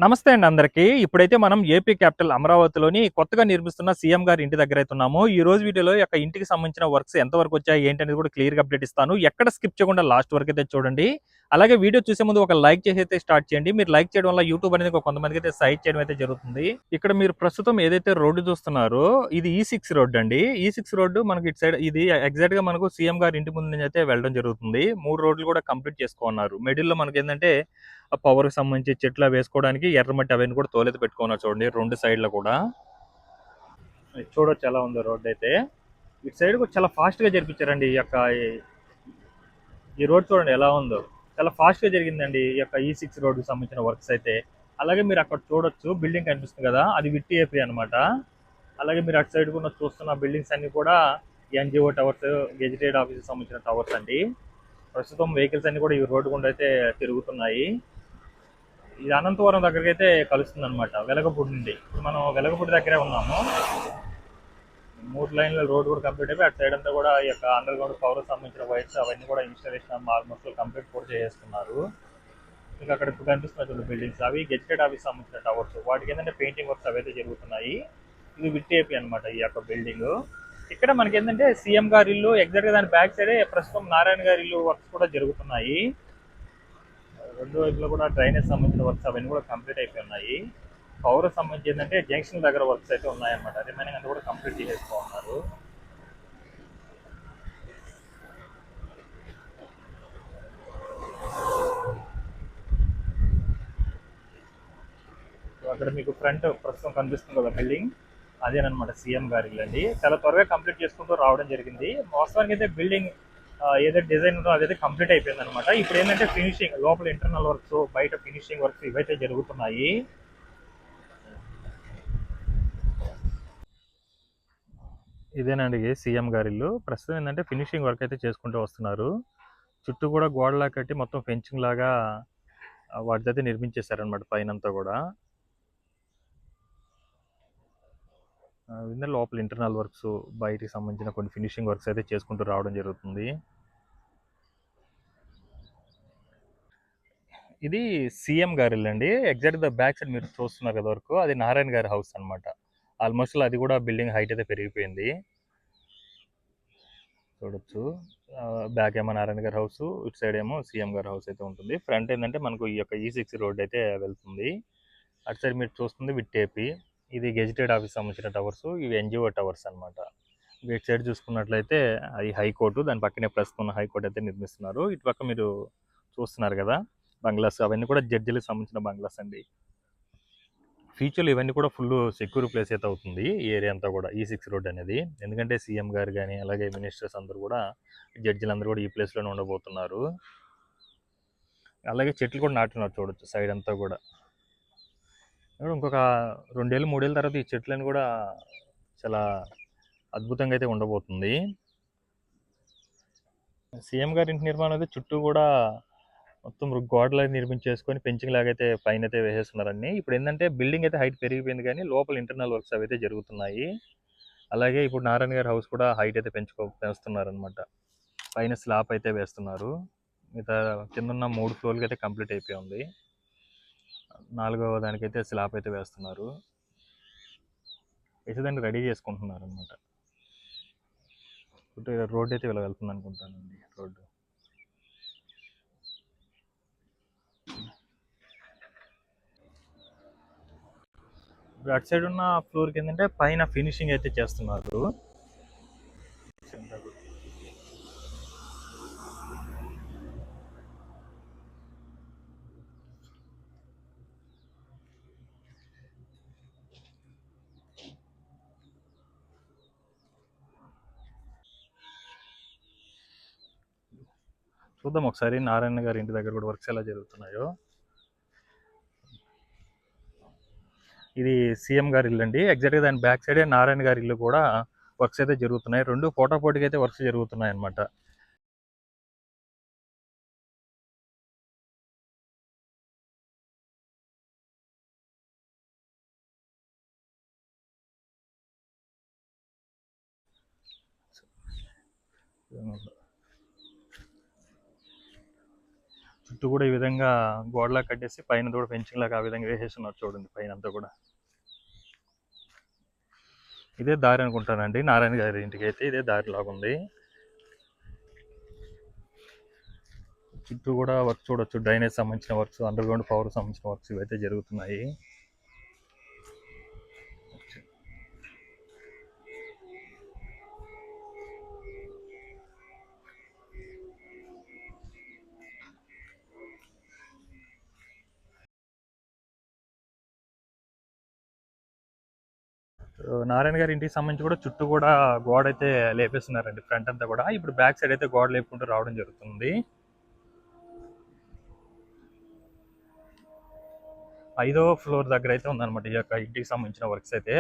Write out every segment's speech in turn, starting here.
నమస్తే అండి అందరికీ. ఇప్పుడైతే మనం ఏపీ క్యాపిటల్ అమరావతిలోని కొత్తగా నిర్మిస్తున్న సీఎం గారి ఇంటి దగ్గర అయితే ఉన్నాము. ఈ రోజు వీడియోలో యొక్క ఇంటికి సంబంధించిన వర్క్స్ ఎంతవరకు వచ్చాయి ఏంటి అనేది కూడా క్లియర్‌గా అప్డేట్ ఇస్తాను. ఎక్కడ స్కిప్ చేయకుండా లాస్ట్ వరకు అయితే చూడండి. అలాగే వీడియో చూసే ముందు ఒక లైక్ చేసి అయితే స్టార్ట్ చేయండి. మీరు లైక్ చేయడం వల్ల యూట్యూబ్ అనేది కొంతమందికి అయితే సజెస్ట్ చేయడం అయితే జరుగుతుంది. ఇక్కడ మీరు ప్రస్తుతం ఏదైతే రోడ్డు చూస్తున్నారో ఇది ఈ6 రోడ్ అండి. ఈ6 రోడ్డు మనకి ఇటు సైడ్ ఇది ఎగ్జాక్ట్‌గా మనకు సీఎం గారి ఇంటి ముందు నుంచి అయితే వెళ్ళడం జరుగుతుంది. 3 రోడ్లు కూడా కంప్లీట్ చేసుకోన్నారు. మిడిల్‌లో మనకేందంటే పవర్‌కి సంబంధించి చెట్లు వేసుకోవడానికి ఎర్రమట్టి అవన్నీ కూడా తోలెత్తి పెట్టుకున్నారు చూడండి 2 సైడ్‌లో కూడా. చూడొచ్చు ఎలా ఉందో రోడ్ అయితే. ఇటు సైడ్ కూడా చాలా ఫాస్ట్‌గా జరిపించారండి ఈ రోడ్ చూడండి ఎలా ఉందో. చాలా ఫాస్ట్‌గా జరిగిందండి ఈ యొక్క ఈ6 రోడ్డుకి సంబంధించిన వర్క్స్ అయితే. అలాగే మీరు అక్కడ చూడొచ్చు బిల్డింగ్ కనిపిస్తుంది కదా అది విట్టి ఏపీ అనమాట. అలాగే మీరు అటు సైడ్ కూడా చూస్తున్న బిల్డింగ్స్ అన్ని కూడా ఎన్జిఓ టవర్స్, గెజిటెడ్ ఆఫీస్కి సంబంధించిన టవర్స్ అండి. ప్రస్తుతం వెహికల్స్ అన్ని కూడా ఈ రోడ్డు గుండా అయితే తిరుగుతున్నాయి. ఇది అనంతపురం దగ్గరికి అయితే కలుస్తుంది అనమాట వెలగపూడి నుండి. ఇప్పుడు మనం వెలగపూడి దగ్గరే ఉన్నాము. 3 లైన్ల రోడ్ కూడా కంప్లీట్ అయిపోయి అటు సైడ్ అంతా కూడా ఈ యొక్క అండర్ గ్రౌండ్ పవర్ సంబంధించిన వైర్స్ అవన్నీ కూడా ఇన్స్టాలేషన్ ఆల్మోస్ట్ కంప్లీట్ కూడా చేసేస్తున్నారు. ఇంకా అక్కడ ఇప్పుడు కనిపిస్తున్న బిల్డింగ్స్ అవి గెజిటెడ్ ఆఫీస్ సంబంధించిన టవర్స్ వాటికి ఏంటంటే పెయింటింగ్ వర్క్స్ అవైతే జరుగుతున్నాయి. ఇది విట్టేపీ అనమాట ఈ యొక్క బిల్డింగ్. ఇక్కడ మనకి ఏంటంటే సీఎం గారి ఇల్లు ఎగ్జాక్ట్ గా దాని బ్యాక్ సైడే ప్రస్తుతం నారాయణ గారి ఇల్లు వర్క్స్ కూడా జరుగుతున్నాయి. రెండు వైపులో కూడా డ్రైనేజ్ సంబంధించిన వర్క్స్ అవన్నీ కూడా కంప్లీట్ అయిపోయి ఉన్నాయి. పవర్ సంబంధించి ఏంటంటే జంక్షన్ దగ్గర వర్క్స్ అయితే ఉన్నాయన్నమాట. రిమైనింగ్ అంతా కూడా కంప్లీట్ చేసేసుకున్నారు. అక్కడ మీకు ఫ్రంట్ ప్రస్తుతం కనిపిస్తుంది కదా బిల్డింగ్, అదేనమాట సీఎం గారి ఇల్లు అండి. చాలా త్వరగా కంప్లీట్ చేసుకుంటూ రావడం జరిగింది. వాస్తవానికి అయితే బిల్డింగ్ ఏదైతే డిజైన్ ఉందో అదైతే కంప్లీట్ అయిపోయింది అనమాట. ఇప్పుడు ఏంటంటే ఫినిషింగ్ లోపల ఇంటర్నల్ వర్క్స్ బయట ఫినిషింగ్ వర్క్స్ ఇవైతే జరుగుతున్నాయి. ఇదేనండి సీఎం గారి ఇల్లు. ప్రస్తుతం ఏంటంటే ఫినిషింగ్ వర్క్ అయితే చేసుకుంటూ వస్తున్నారు. చుట్టూ కూడా గోడలా కట్టి మొత్తం ఫెన్సింగ్ లాగా వాటితో నిర్మించేశారనమాట పైనంతా కూడా. లోపల ఇంటర్నల్ వర్క్స్ బయటికి సంబంధించిన కొన్ని ఫినిషింగ్ వర్క్స్ అయితే చేసుకుంటూ రావడం జరుగుతుంది. ఇది సీఎం గారి ఇల్లు అండి. ఎగ్జాక్ట్ ద బ్యాక్ సైడ్ మీరు చూస్తున్నారు కదా వరకు అది నారాయణ గారి హౌస్ అనమాట. ఆల్మోస్ట్ అది కూడా బిల్డింగ్ హైట్ అయితే పెరిగిపోయింది చూడొచ్చు. బ్యాక్ ఏమో నారాయణ గారి హౌస్, ఇటు సైడ్ ఏమో సీఎం గారి హౌస్ అయితే ఉంటుంది. ఫ్రంట్ ఏంటంటే మనకు ఈ యొక్క ఈ6 రోడ్ అయితే వెళ్తుంది. అటు సైడ్ మీరు చూస్తుంది విట్టేపీ. ఇది గెజిటెడ్ ఆఫీస్ సంబంధించిన టవర్స్, ఇవి ఎన్జిఓ టవర్స్ అనమాట. ఇటు సైడ్ చూసుకున్నట్లయితే అది హైకోర్టు, దాని పక్కనే ప్రస్తుతం హైకోర్టు అయితే నిర్మిస్తున్నారు. ఇటు పక్క మీరు చూస్తున్నారు కదా బంగ్లాస్ అవన్నీ కూడా జడ్జిలకు సంబంధించిన బంగ్లాస్ అండి. ఫ్యూచర్లో ఇవన్నీ కూడా ఫుల్ సెక్యూర్ ప్లేస్ అయితే అవుతుంది ఈ ఏరియా అంతా కూడా ఈ6 రోడ్ అనేది. ఎందుకంటే సీఎం గారు కానీ అలాగే మినిస్టర్స్ అందరూ కూడా జడ్జిలు అందరూ కూడా ఈ ప్లేస్లోనే ఉండబోతున్నారు. అలాగే చెట్లు కూడా నాటున్నారు చూడొచ్చు సైడ్ అంతా కూడా. ఇంకొక 2 ఏళ్ళు 3 ఏళ్ళ తర్వాత ఈ చెట్లను కూడా చాలా అద్భుతంగా అయితే ఉండబోతుంది. సీఎం గారి ఇంటి నిర్మాణం అయితే చుట్టూ కూడా మొత్తం గోడలు నిర్మించేసుకొని పెంచింగ్ లాగైతే పైన అయితే వేసేస్తున్నారండి. ఇప్పుడు ఏంటంటే బిల్డింగ్ అయితే హైట్ పెరిగిపోయింది కానీ లోపల ఇంటర్నల్ వర్క్స్ అవి అయితే జరుగుతున్నాయి. అలాగే ఇప్పుడు నారాయణ గారి హౌస్ కూడా హైట్ అయితే పెంచుతున్నారు అనమాట. పైన స్లాబ్ అయితే వేస్తున్నారు. మిగతా కింద ఉన్న 3 ఫ్లోర్లకి అయితే కంప్లీట్ అయిపోయి ఉంది. 4వ దానికైతే స్లాబ్ అయితే వేస్తున్నారు. అయితే దాన్ని రెడీ చేసుకుంటున్నారు అనమాట. రోడ్ అయితే ఇలా వెళ్తుంది అనుకుంటానండి. రోడ్డు ఇప్పుడు అటు సైడ్ ఉన్న ఫ్లోర్కి ఏంటంటే పైన ఫినిషింగ్ అయితే చేస్తున్నారు. చూద్దాం ఒకసారి నారాయణ గారి ఇంటి దగ్గర కూడా వర్క్స్ ఎలా జరుగుతున్నాయో. ఇది సీఎం గారి ఇల్లు అండి. ఎగ్జాక్ట్గా దాని బ్యాక్ సైడే నారాయణ గారి ఇల్లు కూడా వర్క్స్ అయితే జరుగుతున్నాయి. 2 పోటాపోటీగా అయితే వర్క్స్ జరుగుతున్నాయి అనమాట. చుట్టూ కూడా ఈ విధంగా గోడలా కట్టేసి పైన కూడా ఫెన్సింగ్ లాగా ఆ విధంగా వేసేస్తున్నారు చూడండి పైన అంతా కూడా. ఇదే దారి అనుకుంటానండి నారాయణ గారి ఇంటికి అయితే ఇదే దారి లాగుంది. చుట్టూ కూడా వర్క్ చూడొచ్చు, డ్రైనేజ్ సంబంధించిన వర్క్స్, అండర్ గ్రౌండ్ పవర్ సంబంధించిన వర్క్స్ ఇవైతే జరుగుతున్నాయి. నారాయణ గారి ఇంటికి సంబంధించి కూడా చుట్టూ కూడా గోడ అయితే లేపేస్తున్నారండి ఫ్రంట్ అంతా కూడా. ఇప్పుడు బ్యాక్ సైడ్ అయితే గోడ లేపుకుంటూ రావడం జరుగుతుంది. 5వ ఫ్లోర్ దగ్గర అయితే ఉందన్నమాట ఈ యొక్క ఇంటికి సంబంధించిన వర్క్స్ అయితే.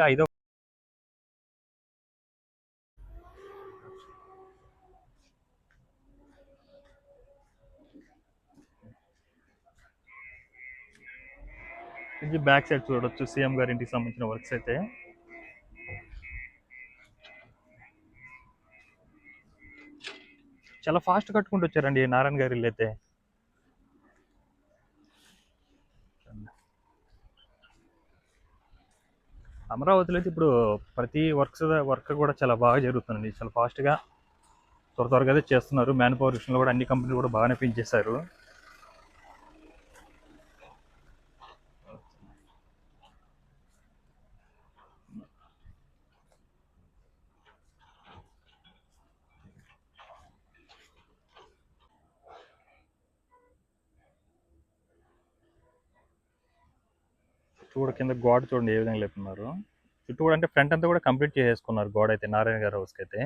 ఇది బ్యాక్ సైడ్ చూడొచ్చు సీఎం గారి ఇంటికి సంబంధించిన వర్క్స్ అయితే. చాలా ఫాస్ట్ కట్టుకుంటూ వచ్చారండి నారాయణ గారి ఇల్లు అయితే. అమరావతిలో అయితే ఇప్పుడు ప్రతి వర్క్ కూడా చాలా బాగా జరుగుతుందండి. చాలా ఫాస్ట్గా త్వరగా అయితే చేస్తున్నారు. మ్యాన్ పవర్ విషయంలో కూడా అన్ని కంపెనీలు కూడా బాగానే పెంచేశారు. చుట్టూ కూడా కింద గోడ చూడండి ఏ విధంగా లేపుతున్నారు. చుట్టూ కూడా అంటే ఫ్రంట్ అంతా కూడా కంప్లీట్ చేసేసుకున్నారు గోడ అయితే నారాయణ గారి హౌస్కి అయితే.